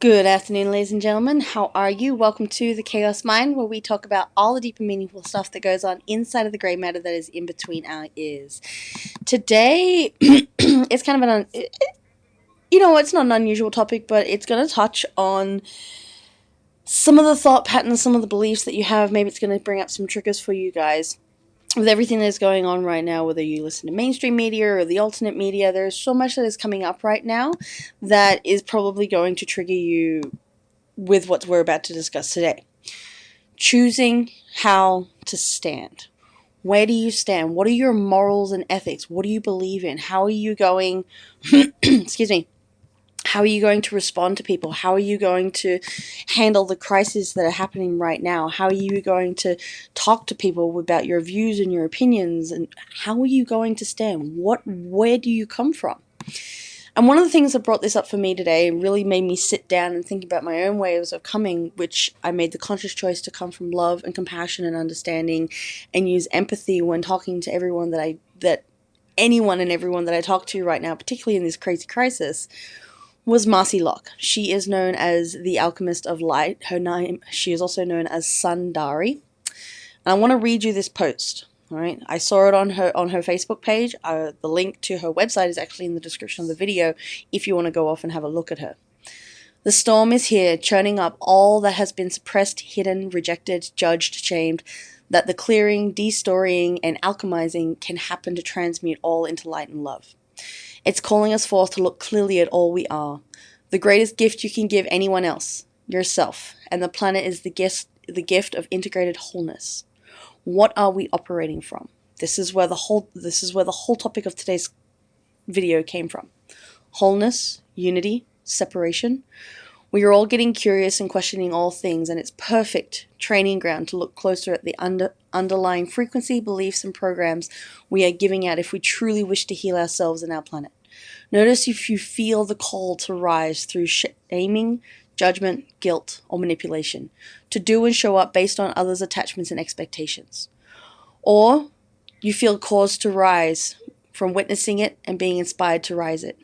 Good afternoon, ladies and gentlemen. How are you? Welcome to the Chaos Mind, where we talk about all the deep and meaningful stuff that goes on inside of the grey matter that is in between our ears. Today, it's kind of it's not an unusual topic, but it's going to touch on some of the thought patterns, some of the beliefs that you have. Maybe it's going to bring up some triggers for you guys. With everything that's going on right now, whether you listen to mainstream media or the alternate media, there's so much that is coming up right now that is probably going to trigger you with what we're about to discuss today. Choosing how to stand. Where do you stand? What are your morals and ethics? What do you believe in? How are you going excuse me, how are you going to respond to people? How are you going to handle the crises that are happening right now? How are you going to talk to people about your views and your opinions? And how are you going to stand? Where do you come from? And one of the things that brought this up for me today and really made me sit down and think about my own ways of coming, which I made the conscious choice to come from love and compassion and understanding and use empathy when talking to everyone that anyone and everyone that I talk to right now, particularly in this crazy crisis, was Marci Lock. She is known as the Alchemist of Light. She is also known as Sundari. And I want to read you this post. All right, I saw it on her Facebook page. The link to her website is actually in the description of the video if you want to go off and have a look at her. The storm is here, churning up all that has been suppressed, hidden, rejected, judged, shamed, that the clearing, destorying, and alchemizing can happen to transmute all into light and love. It's calling us forth to look clearly at all we are. The greatest gift you can give anyone else, yourself, and the planet is the gift of integrated wholeness. What are we operating from? This is where the whole topic of today's video came from. Wholeness, unity, separation. We are all getting curious and questioning all things, and it's perfect training ground to look closer at the underlying frequency, beliefs, and programs we are giving out if we truly wish to heal ourselves and our planet. Notice if you feel the call to rise through shaming, judgment, guilt, or manipulation, to do and show up based on others' attachments and expectations. Or you feel caused to rise from witnessing it and being inspired to rise it.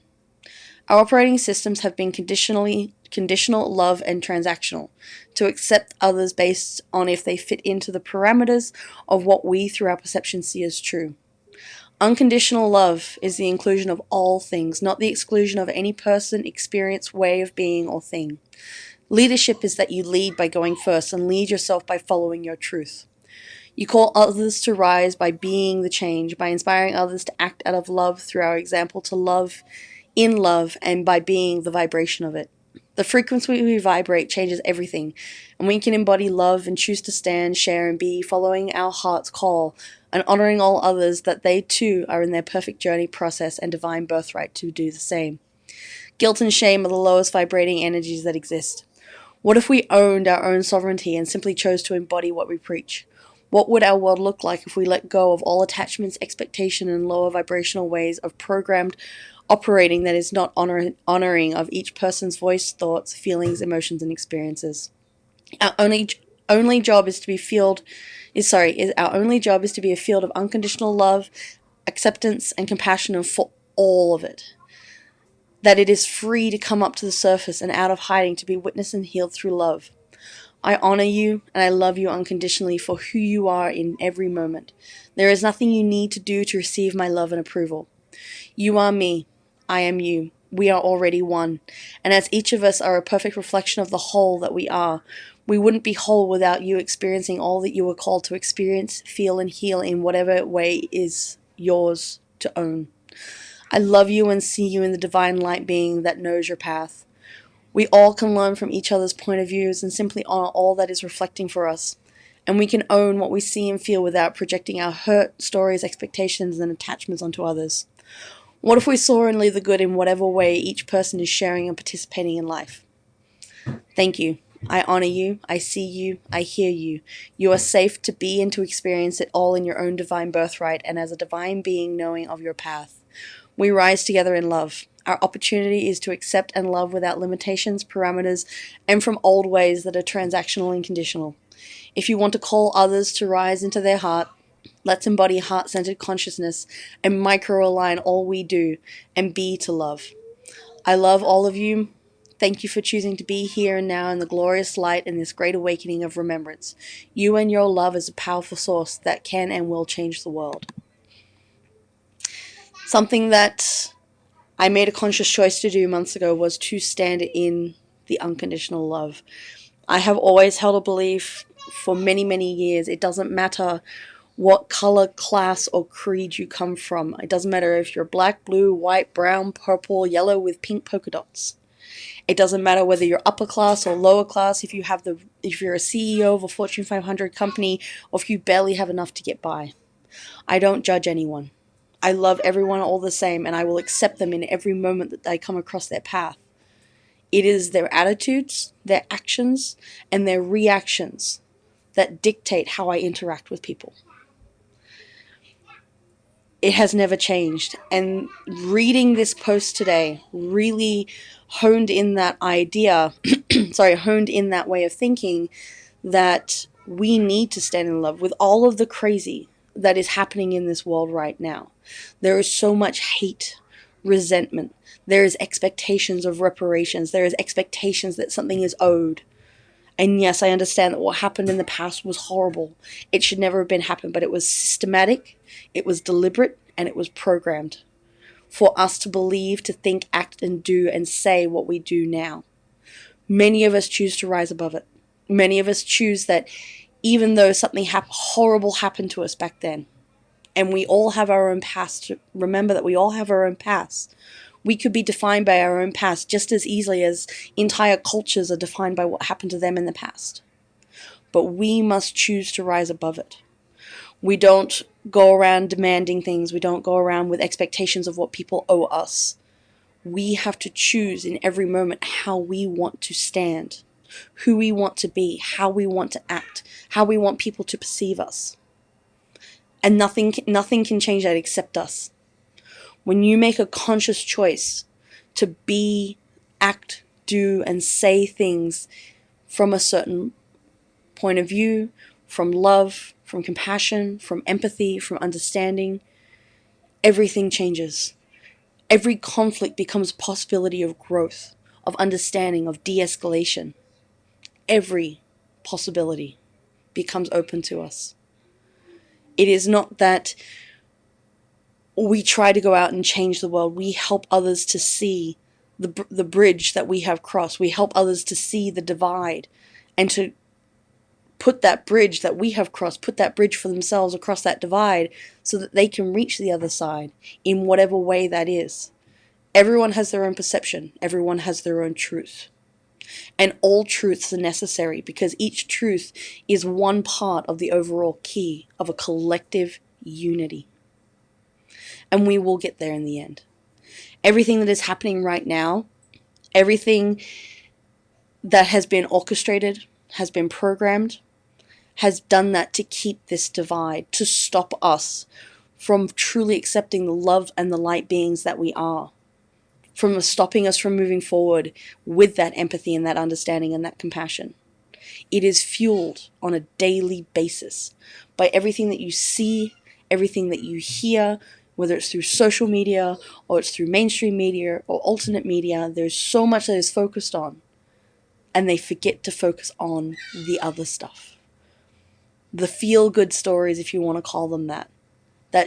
Our operating systems have been conditional, love, and transactional, to accept others based on if they fit into the parameters of what we through our perception see as true. Unconditional love is the inclusion of all things, not the exclusion of any person, experience, way of being, or thing. Leadership is that you lead by going first and lead yourself by following your truth. You call others to rise by being the change, by inspiring others to act out of love through our example to love in love and by being the vibration of it. The frequency we vibrate changes everything, and we can embody love and choose to stand, share, and be, following our heart's call and honoring all others that they too are in their perfect journey, process, and divine birthright to do the same. Guilt and shame are the lowest vibrating energies that exist. What if we owned our own sovereignty and simply chose to embody what we preach? What would our world look like if we let go of all attachments, expectation, and lower vibrational ways of programmed operating that is not honoring of each person's voice, thoughts, feelings, emotions, and experiences? Our only job is to be a field of unconditional love, acceptance, and compassion for all of it. That it is free to come up to the surface and out of hiding to be witnessed and healed through love. I honor you and I love you unconditionally for who you are in every moment. There is nothing you need to do to receive my love and approval. You are me. I am you. We are already one. And as each of us are a perfect reflection of the whole that we are, we wouldn't be whole without you experiencing all that you were called to experience, feel, and heal in whatever way is yours to own. I love you and see you in the divine light being that knows your path. We all can learn from each other's point of views and simply honor all that is reflecting for us. And we can own what we see and feel without projecting our hurt, stories, expectations, and attachments onto others. What if we saw only the good in whatever way each person is sharing and participating in life? Thank you. I honor you. I see you. I hear you. You are safe to be and to experience it all in your own divine birthright and as a divine being knowing of your path. We rise together in love. Our opportunity is to accept and love without limitations, parameters, and from old ways that are transactional and conditional. If you want to call others to rise into their heart, let's embody heart-centered consciousness and micro-align all we do and be to love. I love all of you. Thank you for choosing to be here and now in the glorious light and this great awakening of remembrance. You and your love is a powerful source that can and will change the world. Something that I made a conscious choice to do months ago was to stand in the unconditional love. I have always held a belief for many, many years. It doesn't matter what color, class, or creed you come from. It doesn't matter if you're black, blue, white, brown, purple, yellow with pink polka dots. It doesn't matter whether you're upper class or lower class, if you're a CEO of a Fortune 500 company, or if you barely have enough to get by. I don't judge anyone. I love everyone all the same, and I will accept them in every moment that I come across their path. It is their attitudes, their actions, and their reactions that dictate how I interact with people. It has never changed. And reading this post today really honed in that idea, honed in that way of thinking that we need to stand in love with all of the crazy that is happening in this world right now. There is so much hate, resentment. There is expectations of reparations. There is expectations that something is owed. And yes, I understand that what happened in the past was horrible. It should never have been happened, but it was systematic, it was deliberate, and it was programmed for us to believe, to think, act, and do, and say what we do now. Many of us choose to rise above it. Many of us choose that even though something horrible happened to us back then, and we all have our own past, remember that we all have our own past. We could be defined by our own past just as easily as entire cultures are defined by what happened to them in the past. But we must choose to rise above it. We don't go around demanding things. We don't go around with expectations of what people owe us. We have to choose in every moment how we want to stand, who we want to be, how we want to act, how we want people to perceive us. And nothing can change that except us. When you make a conscious choice to be, act, do, and say things from a certain point of view, from love, from compassion, from empathy, from understanding, everything changes. Every conflict becomes a possibility of growth, of understanding, of de-escalation. Every possibility becomes open to us. It is not that we try to go out and change the world. We help others to see the bridge that we have crossed. We help others to see the divide and to put that bridge that we have crossed, put that bridge for themselves across that divide so that they can reach the other side in whatever way that is. Everyone has their own perception. Everyone has their own truth. And all truths are necessary because each truth is one part of the overall key of a collective unity. And we will get there in the end. Everything that is happening right now, everything that has been orchestrated, has been programmed, has done that to keep this divide, to stop us from truly accepting the love and the light beings that we are, from stopping us from moving forward with that empathy and that understanding and that compassion. It is fueled on a daily basis by everything that you see, everything that you hear, whether it's through social media or it's through mainstream media or alternate media. There's so much that is focused on, and they forget to focus on the other stuff. The feel-good stories, if you want to call them that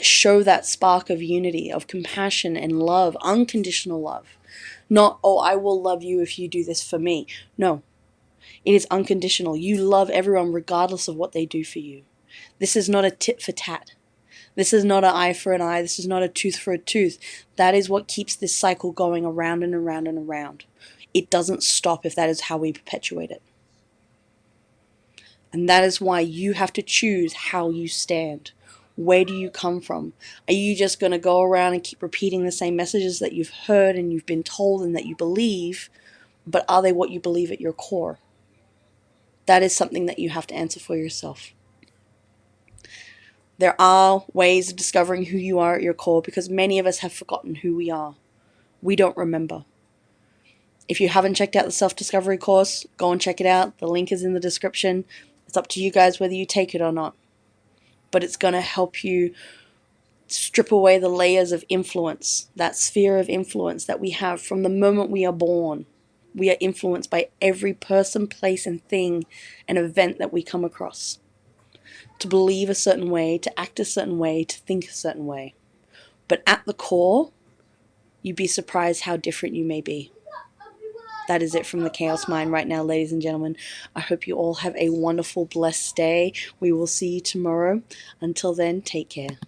show that spark of unity, of compassion and love, unconditional love. Not, oh, I will love you if you do this for me. No, it is unconditional. You love everyone regardless of what they do for you. This is not a tit for tat. This is not an eye for an eye. This is not a tooth for a tooth. That is what keeps this cycle going around and around and around. It doesn't stop if that is how we perpetuate it. And that is why you have to choose how you stand. Where do you come from? Are you just going to go around and keep repeating the same messages that you've heard and you've been told and that you believe, but are they what you believe at your core? That is something that you have to answer for yourself. There are ways of discovering who you are at your core because many of us have forgotten who we are. We don't remember. If you haven't checked out the self-discovery course, go and check it out. The link is in the description. It's up to you guys whether you take it or not. But it's going to help you strip away the layers of influence, that sphere of influence that we have from the moment we are born. We are influenced by every person, place, and thing and event that we come across. To believe a certain way, to act a certain way, to think a certain way. But at the core, you'd be surprised how different you may be. That is it from the Chaos Mind right now, ladies and gentlemen. I hope you all have a wonderful, blessed day. We will see you tomorrow. Until then, take care.